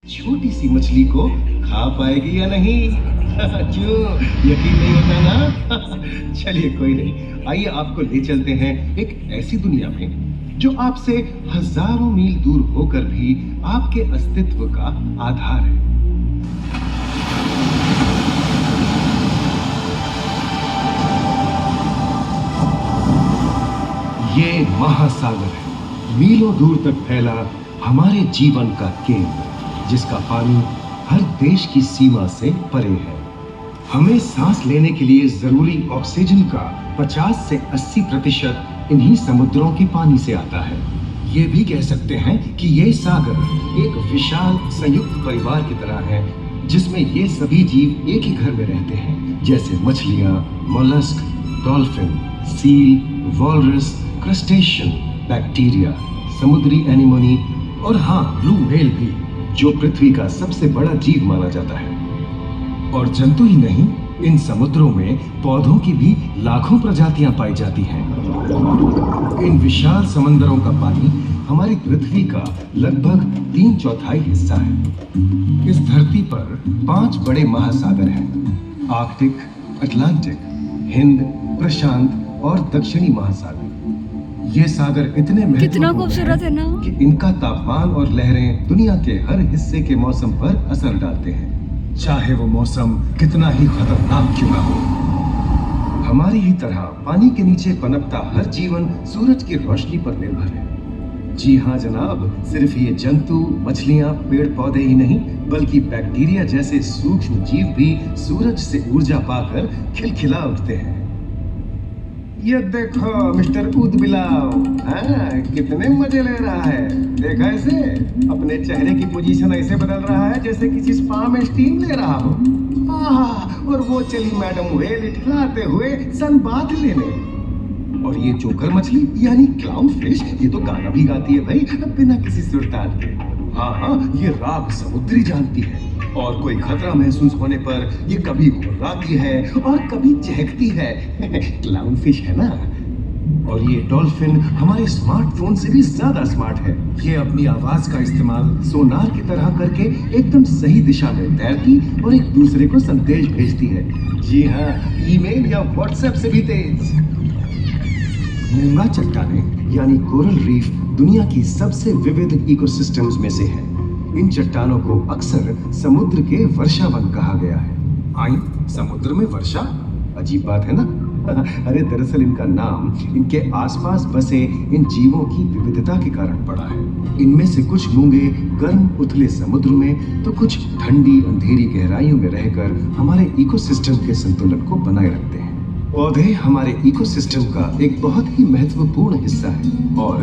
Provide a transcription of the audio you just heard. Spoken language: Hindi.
छोटी सी मछली को खा पाएगी या नहीं? क्यों, यकीन नहीं होता ना? चलिए कोई नहीं, आइए आपको ले चलते हैं एक ऐसी दुनिया में जो आपसे हजारों मील दूर होकर भी आपके अस्तित्व का आधार है। ये महासागर है, मीलों दूर तक फैला हमारे जीवन का केंद्र, जिसका पानी हर देश की सीमा से परे है। हमें सांस लेने के लिए जरूरी ऑक्सीजन का 50 से 80% इन्हीं समुद्रों के पानी से आता है। ये भी कह सकते हैं कि ये सागर एक विशाल संयुक्त परिवार की तरह है, जिसमें ये सभी जीव एक ही घर में रहते हैं, जैसे मछलियां, mollusc, dolphin, seal, walrus, crustacean, bacteria, समुद्री एनीमोनी और हाँ, ब्लू व्हेल भी, जो पृथ्वी का सबसे बड़ा जीव माना जाता है। और जंतु ही नहीं, इन समुद्रों में पौधों की भी लाखों प्रजातियां पाई जाती हैं। इन विशाल समंदरों का पानी हमारी पृथ्वी का लगभग 3/4 हिस्सा है। इस धरती पर 5 बड़े महासागर हैं: आर्कटिक, अटलांटिक, हिंद, प्रशांत और दक्षिणी महासागर। ये सागर इतने कितना खूबसूरत है ना कि इनका तापमान और लहरें दुनिया के हर हिस्से के मौसम पर असर डालते हैं, चाहे वो मौसम कितना ही खतरनाक क्यों ना हो। हमारी ही तरह पानी के नीचे पनपता हर जीवन सूरज की रोशनी पर निर्भर है। जी हाँ जनाब, सिर्फ ये जंतु, मछलियां, पेड़ पौधे ही नहीं, बल्कि बैक्टीरिया जैसे सूक्ष्म जीव भी सूरज से ऊर्जा पाकर खिलखिला उठते हैं। ये देखो मिस्टर ऊदबिलाव, कितने मजे ले रहा है। देखा इसे, अपने चेहरे की पोजीशन ऐसे बदल रहा है जैसे किसी स्पा में स्टीम ले रहा हो। और वो चली मैडम व्हेल इठलाते हुए सनबाथ लेने। और ये जोकर मछली यानी क्लाउन फिश, ये तो गाना भी गाती है भाई, बिना किसी सुरताल के। हाँ, ये राग समुद्री जानती है, और कोई खतरा महसूस होने पर ये कभी घुर्राती है और कभी चहकती है। क्लाउन फिश है ना। और ये डॉल्फिन हमारे स्मार्टफोन से भी ज्यादा स्मार्ट है। ये अपनी आवाज का इस्तेमाल सोनार की तरह करके एकदम सही दिशा में तैरती और एक दूसरे को संदेश भेजती है। जी हाँ, ईमेल या व्हाट्सएप से भी तेज। मूंगा चट्टानें यानी कोरल रीफ दुनिया की सबसे विविध इकोसिस्टम्स में से है। इन चट्टानों को अक्सर समुद्र के वर्षावन कहा गया है। आई, समुद्र में वर्षा, अजीब बात है ना। अरे दरअसल इनका नाम इनके आसपास बसे इन जीवों की विविधता के कारण पड़ा है। इनमें से कुछ मूंगे गर्म उथले समुद्र में, तो कुछ ठंडी अंधेरी गहराइयों में रहकर हमारे इकोसिस्टम के संतुलन को बनाए रखते हैं। पौधे हमारे इकोसिस्टम का एक बहुत ही महत्वपूर्ण हिस्सा है और